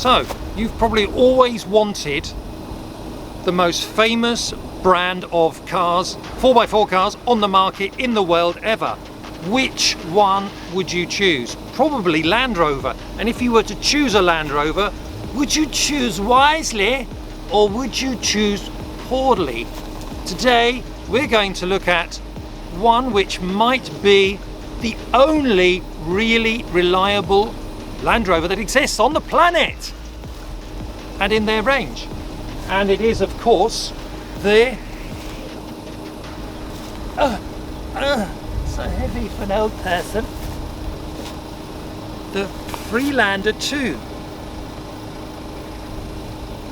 So, you've probably always wanted the most famous brand of cars, 4x4 cars on the market in the world ever. Which one would you choose? Probably Land Rover. And if you were to choose a Land Rover, would you choose wisely or would you choose poorly? Today we're going to look at one which might be the only really reliable Land Rover that exists on the planet and in their range. And it is, of course, the so heavy for an old person, the Freelander 2.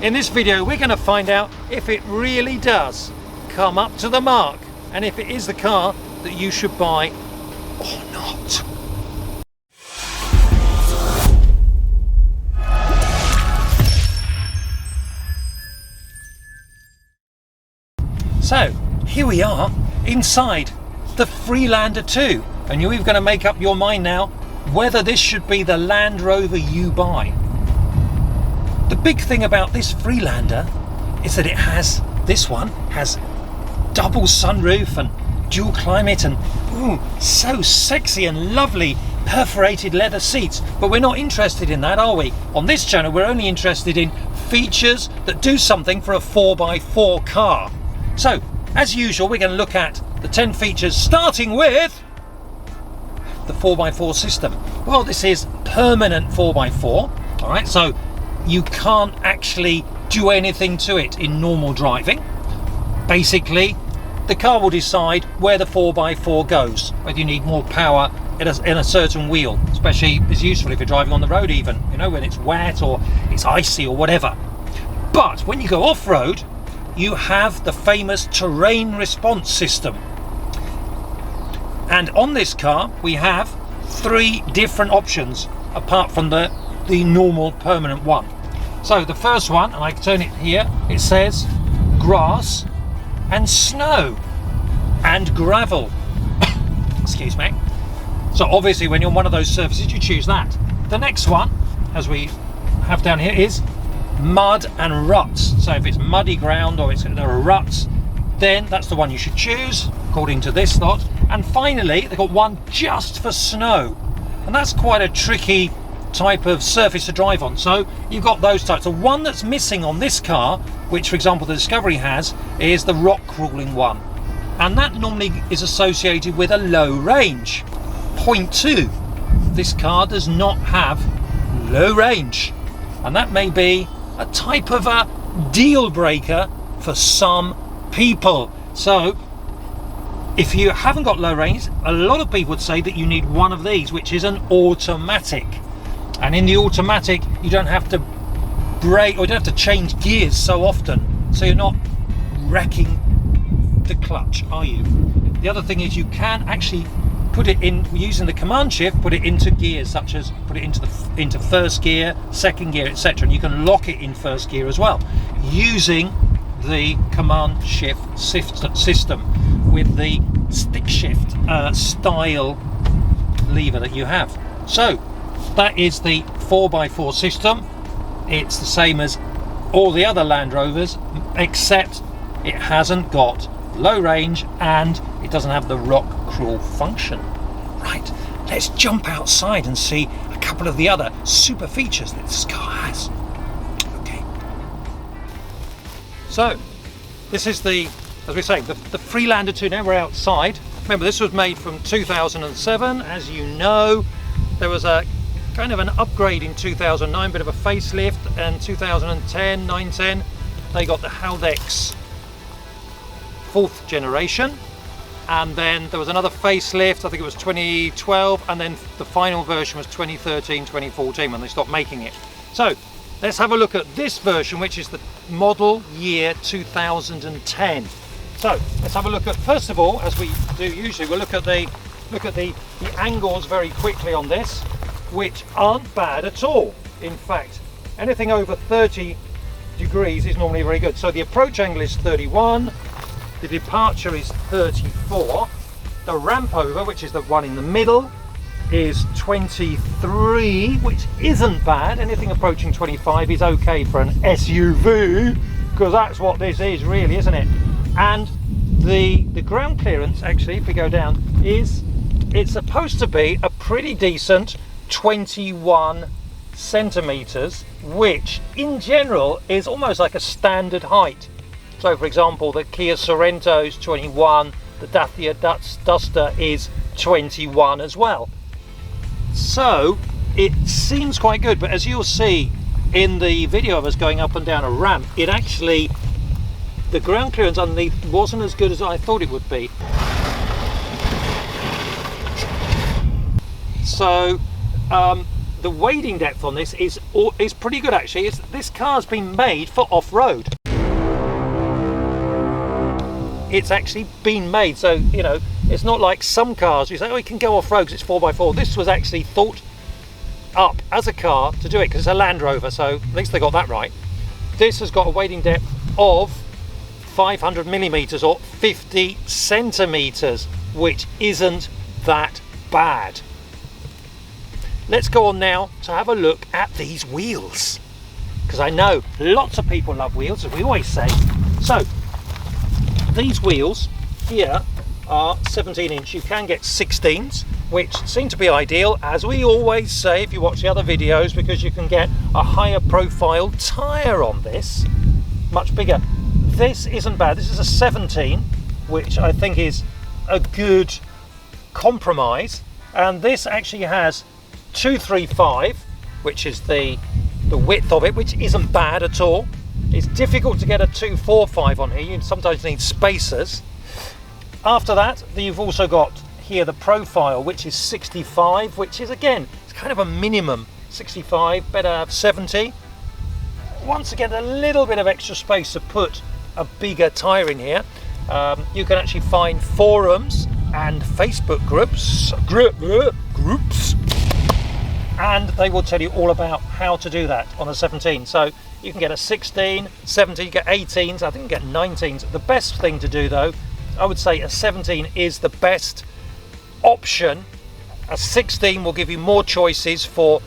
In this video we're going to find out if it really does come up to the mark and if it is the car that you should buy or not. So here we are inside the Freelander 2, and you're even going to make up your mind now whether this should be the Land Rover you buy. The big thing about this Freelander is that this one has double sunroof and dual climate and so sexy and lovely perforated leather seats. But we're not interested in that, are we? On this channel we're only interested in features that do something for a 4x4 car. So as usual we're going to look at the 10 features, starting with the 4x4 system. Well, this is permanent 4x4, all right, so you can't actually do anything to it in normal driving. Basically the car will decide where the 4x4 goes, whether you need more power in a certain wheel. Especially is useful if you're driving on the road, even, you know, when it's wet or it's icy or whatever. But when you go off-road, you have the famous terrain response system. And on this car we have 3 different options apart from the normal permanent one. So the first one, and I can turn it here, it says grass and snow and gravel. Excuse me. So obviously when you're on one of those surfaces you choose that. The next one, as we have down here, is mud and ruts. So if it's muddy ground or there are ruts, then that's the one you should choose according to this lot. And finally they've got one just for snow, and that's quite a tricky type of surface to drive on. So you've got those types. The one that's missing on this car, which for example the Discovery has, is the rock crawling one, and that normally is associated with a low range. Point 2, this car does not have low range, and that may be a type of a deal breaker for some people. So if you haven't got low range, a lot of people would say that you need one of these, which is an automatic. And in the automatic you don't have to brake or you don't have to change gears so often, so you're not wrecking the clutch, are you? The other thing is you can actually put it in using the command shift, put it into gears, such as put it into first gear, second gear, etc., and you can lock it in first gear as well using the command shift system with the stick shift style lever that you have. So that is the 4x4 system. It's the same as all the other Land Rovers, except it hasn't got low range and it doesn't have the rock crawl function. Right, let's jump outside and see a couple of the other super features that this car has. Okay, so this is the, as we say, the Freelander 2. Now we're outside. Remember, this was made from 2007. As you know, there was a kind of an upgrade in 2009, bit of a facelift, and 2010, 910, they got the Haldex 4th generation, and then there was another facelift, I think it was 2012, and then the final version was 2013, 2014 when they stopped making it. So let's have a look at this version, which is the model year 2010. So let's have a look at, first of all, as we do usually, we'll look at the angles very quickly on this, which aren't bad at all. In fact, anything over 30 degrees is normally very good. So the approach angle is 31, the departure is 34, the ramp over, which is the one in the middle, is 23, which isn't bad. Anything approaching 25 is okay for an SUV, because that's what this is really, isn't it? And the ground clearance, actually, if we go down, it's supposed to be a pretty decent 21 centimeters, which in general is almost like a standard height. So for example, the Kia Sorento is 21, the Dacia Duster is 21 as well. So it seems quite good, but as you'll see in the video of us going up and down a ramp, it actually, the ground clearance underneath wasn't as good as I thought it would be. So the wading depth on this is pretty good actually. This car's been made for off-road. It's actually been made, so you know, it's not like some cars you say, oh, it can go off-road because it's 4x4. This was actually thought up as a car to do it because it's a Land Rover, so at least they got that right. This has got a wading depth of 500 millimeters or 50 centimeters, which isn't that bad. Let's go on now to have a look at these wheels, because I know lots of people love wheels, as we always say. So these wheels here are 17 inch. You can get 16s, which seem to be ideal, as we always say if you watch the other videos, because you can get a higher profile tyre on this, much bigger. This isn't bad. This is a 17, which I think is a good compromise, and this actually has 235, which is the width of it, which isn't bad at all. It's difficult to get a 245 on here. You sometimes need spacers. After that, you've also got here the profile, which is 65, which is again, it's kind of a minimum. 65, better have 70. Once again, a little bit of extra space to put a bigger tyre in here. You can actually find forums and Facebook groups, and they will tell you all about how to do that on a 17. So you can get a 16, 17, you get 18s, I think you get 19s. The best thing to do though, I would say a 17 is the best option. A 16 will give you more choices for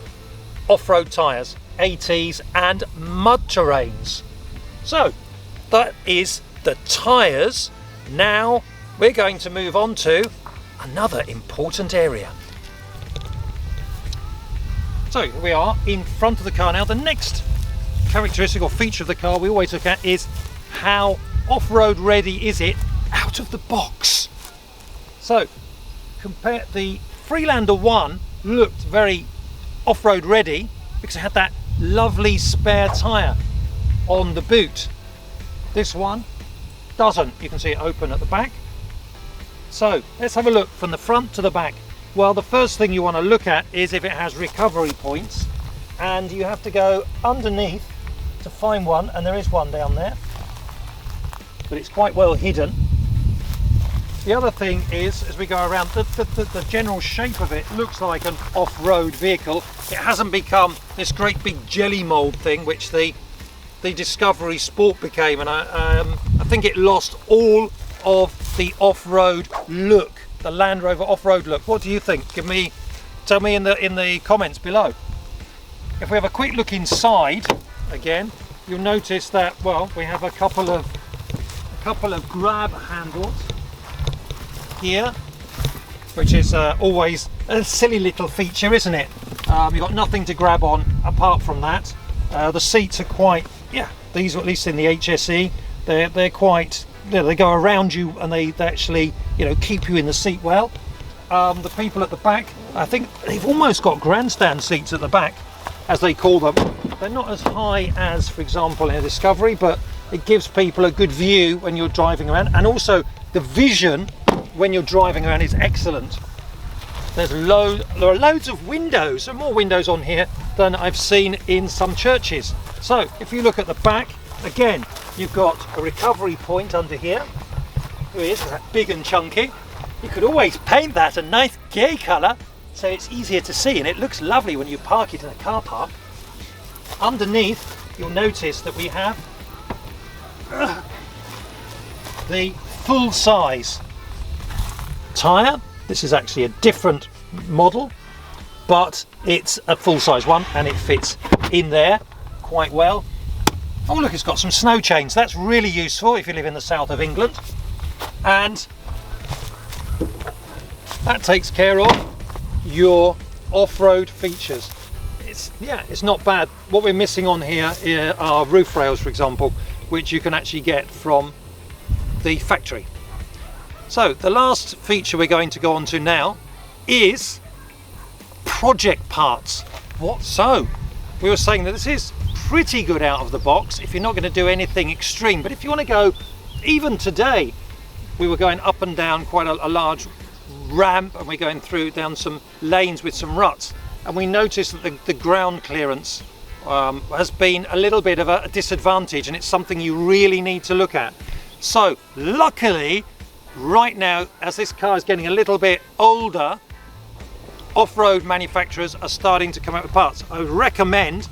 off-road tyres, ATs and mud terrains. So that is the tyres. Now we're going to move on to another important area. So here we are in front of the car now. The next characteristic or feature of the car we always look at is how off-road ready is it out of the box. So compare, the Freelander 1 looked very off-road ready because it had that lovely spare tyre on the boot. This one doesn't. You can see it open at the back. So let's have a look from the front to the back. Well, the first thing you want to look at is if it has recovery points, and you have to go underneath to find one, and there is one down there, but it's quite well hidden. The other thing is, as we go around, the general shape of it looks like an off-road vehicle. It hasn't become this great big jelly mold thing which the Discovery Sport became, and I think it lost all of the off-road look, the Land Rover off-road look. What do you think? Tell me in the comments below. If we have a quick look inside again, you'll notice that, well, we have a couple of grab handles here, which is always a silly little feature, isn't it? You've got nothing to grab on apart from that. The seats are quite, yeah, these, at least in the HSE, they're quite, you know, they go around you and they actually, you know, keep you in the seat well. The people at the back, I think they've almost got grandstand seats at the back, as they call them. They're not as high as, for example, in a Discovery, but it gives people a good view when you're driving around, and also the vision when you're driving around is excellent. There are loads of windows, and more windows on here than I've seen in some churches. So if you look at the back, again, you've got a recovery point under here. Here it is, that big and chunky. You could always paint that a nice gay colour so it's easier to see, and it looks lovely when you park it in a car park. Underneath, you'll notice that we have the full size tyre. This is actually a different model. but it's a full-size one and it fits in there quite well. Oh look, it's got some snow chains. That's really useful if you live in the south of England. And that takes care of your off-road features. It's not bad. What we're missing on here are roof rails, for example, which you can actually get from the factory. So the last feature we're going to go on to now is project parts. So we were saying that this is pretty good out of the box if you're not going to do anything extreme, but if you want to go, even today we were going up and down quite a large ramp, and we're going down some lanes with some ruts, and we noticed that the ground clearance has been a little bit of a disadvantage, and it's something you really need to look at. So luckily right now, as this car is getting a little bit older, off-road manufacturers are starting to come out with parts. I would recommend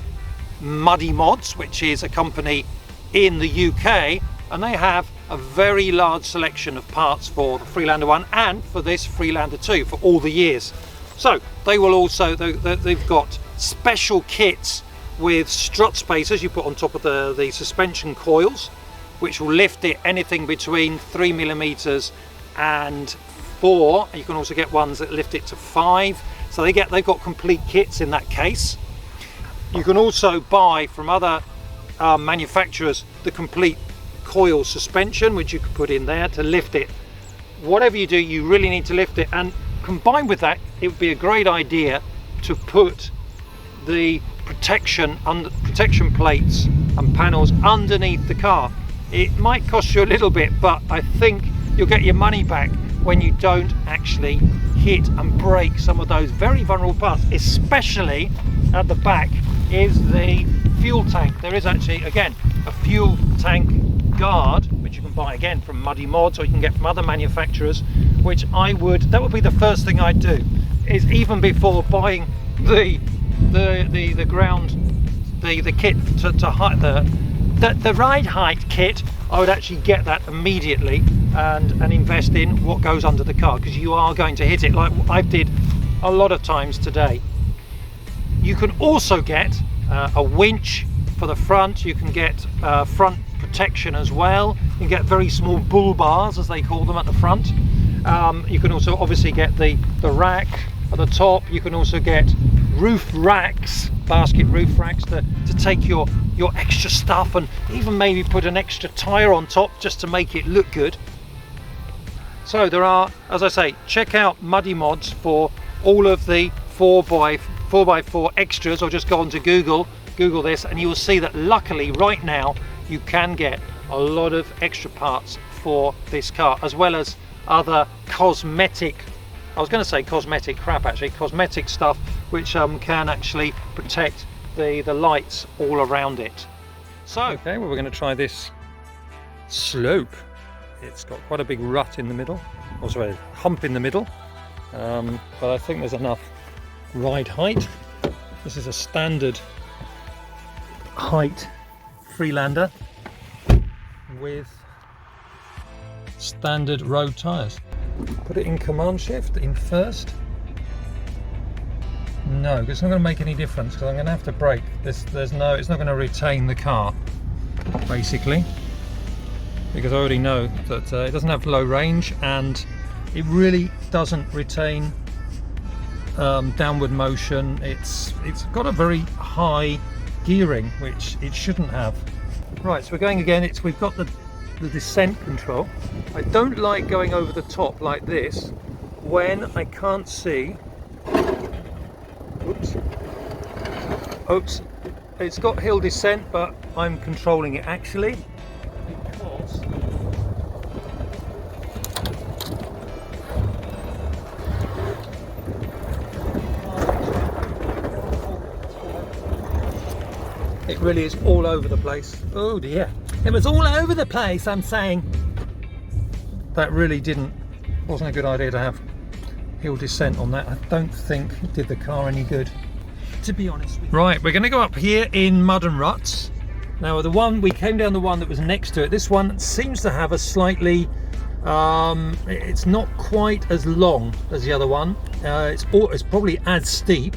Muddy Mods, which is a company in the UK, and they have a very large selection of parts for the Freelander 1 and for this Freelander 2 for all the years. So they will also, they've got special kits with strut spacers you put on top of the suspension coils, which will lift it anything between 3mm and 4. You can also get ones that lift it to 5. So they've got complete kits in that case. You can also buy from other manufacturers the complete coil suspension, which you could put in there to lift it. Whatever you do, you really need to lift it, and combined with that, it would be a great idea to put the protection plates and panels underneath the car. It might cost you a little bit, but I think you'll get your money back when you don't actually hit and break some of those very vulnerable parts. Especially at the back is the fuel tank. There is actually, again, a fuel tank guard, which you can buy again from Muddy Mods, or you can get from other manufacturers, which that would be the first thing I'd do, is even before buying the kit the ride height kit, I would actually get that immediately and invest in what goes under the car, because you are going to hit it like I did a lot of times today. You can also get a winch for the front. You can get front protection as well. You can get very small bull bars, as they call them, at the front. You can also obviously get the rack at the top. You can also get roof racks, basket roof racks, to take your extra stuff, and even maybe put an extra tyre on top just to make it look good. So there are, as I say, check out Muddy Mods for all of the 4x4 extras, or just go onto Google this, and you will see that luckily right now you can get a lot of extra parts for this car, as well as other cosmetic, I was going to say cosmetic crap, actually cosmetic stuff, which can actually protect the lights all around it. So okay, well, we're going to try this slope. It's got quite a big rut in the middle, also a hump in the middle, but I think there's enough ride height. This is a standard height Freelander with standard road tyres. Put it in command shift in first. No, it's not going to make any difference, because I'm going to have to brake. It's not going to retain the car, basically, because I already know that it doesn't have low range, and it really doesn't retain downward motion. It's got a very high gearing, which it shouldn't have. Right, so we're going again. We've got the descent control. I don't like going over the top like this when I can't see. Oops, it's got hill descent, but I'm controlling it actually because it really is all over the place. Oh dear, it was all over the place, I'm saying. That really wasn't a good idea to have hill descent on that. I don't think it did the car any good, to be honest with you. Right, we're going to go up here in mud and ruts. Now we came down the one that was next to it. This one seems to have a slightly, it's not quite as long as the other one. It's probably as steep,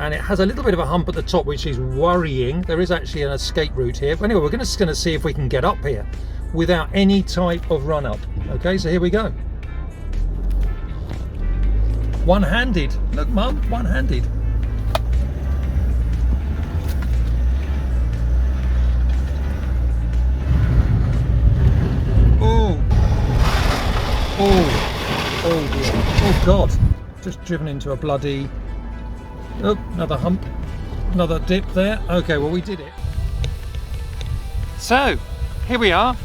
and it has a little bit of a hump at the top, which is worrying. There is actually an escape route here, but anyway, we're just going to see if we can get up here without any type of run up. Okay, so here we go. One-handed. Look, Mum, one-handed. Oh. Oh. Oh dear. Oh God. Just driven into a bloody... Oh, another hump. Another dip there. Okay, well, we did it. So, here we are.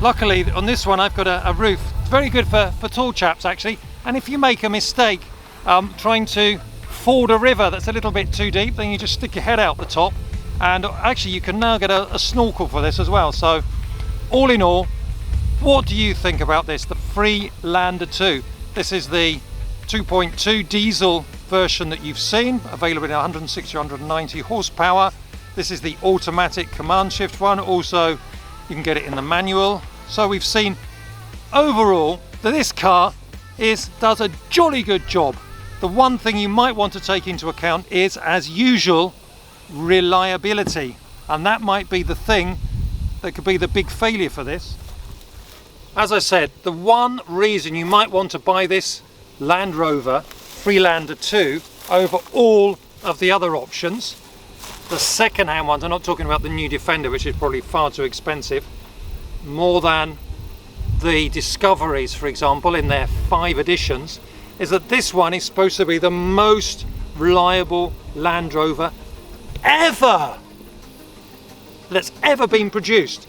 Luckily, on this one, I've got a roof. It's very good for tall chaps, actually. And if you make a mistake trying to ford a river that's a little bit too deep, then you just stick your head out the top. And actually, you can now get a snorkel for this as well. So, all in all, what do you think about this? The Freelander 2. This is the 2.2 diesel version that you've seen, available in 160 190 horsepower. This is the automatic command shift one. Also, you can get it in the manual. So we've seen overall that this car does a jolly good job. The one thing you might want to take into account is, as usual, reliability, and that might be the thing that could be the big failure for this. As I said, the one reason you might want to buy this Land Rover Freelander 2 over all of the other options, the second-hand ones, I'm not talking about the new Defender, which is probably far too expensive, more than the Discoveries, for example, in their 5 editions, is that this one is supposed to be the most reliable Land Rover ever that's ever been produced.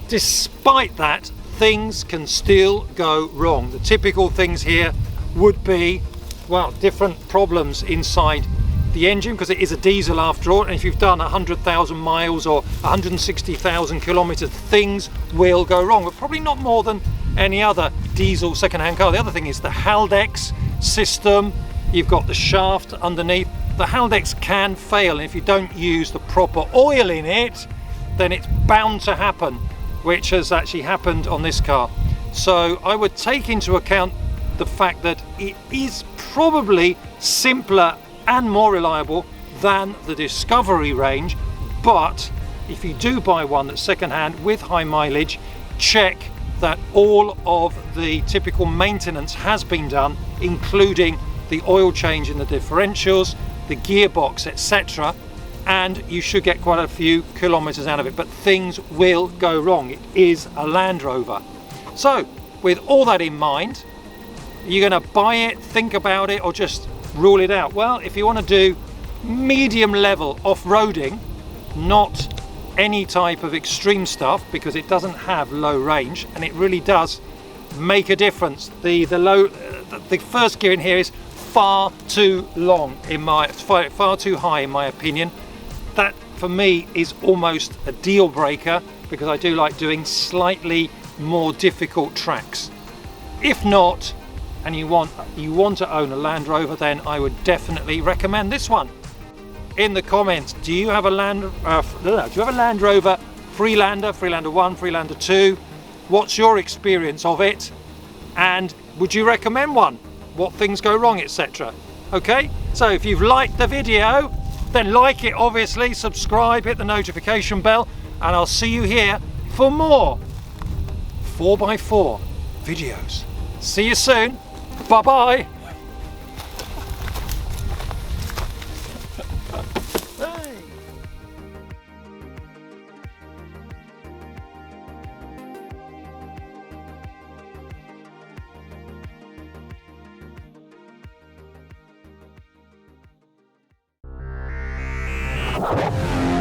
Despite that, things can still go wrong. The typical things here would be, well, different problems inside the engine, because it is a diesel after all, and if you've done 100,000 miles or 160,000 kilometers, things will go wrong, but probably not more than any other diesel second-hand car. The other thing is the Haldex system. You've got the shaft underneath. The Haldex can fail, and if you don't use the proper oil in it, then it's bound to happen, which has actually happened on this car. So I would take into account the fact that it is probably simpler and more reliable than the Discovery range, but if you do buy one that's second-hand with high mileage, check that all of the typical maintenance has been done, including the oil change in the differentials, the gearbox, etc., and you should get quite a few kilometers out of it. But things will go wrong. It is a Land Rover. So with all that in mind, are you going to buy it, think about it, or just rule it out? Well, if you want to do medium level off-roading, not any type of extreme stuff, because it doesn't have low range, and it really does make a difference. The first gear in here is far too long, far too high in my opinion. That for me is almost a deal breaker, because I do like doing slightly more difficult tracks. If not, and you want to own a Land Rover, then I would definitely recommend this one. In the comments, do you have a Land Rover Freelander, Freelander 1, Freelander 2? What's your experience of it? And would you recommend one? What things go wrong, etc. Okay, so if you've liked the video, then like it obviously, subscribe, hit the notification bell, and I'll see you here for more 4x4 videos. See you soon. Bye bye. Hey.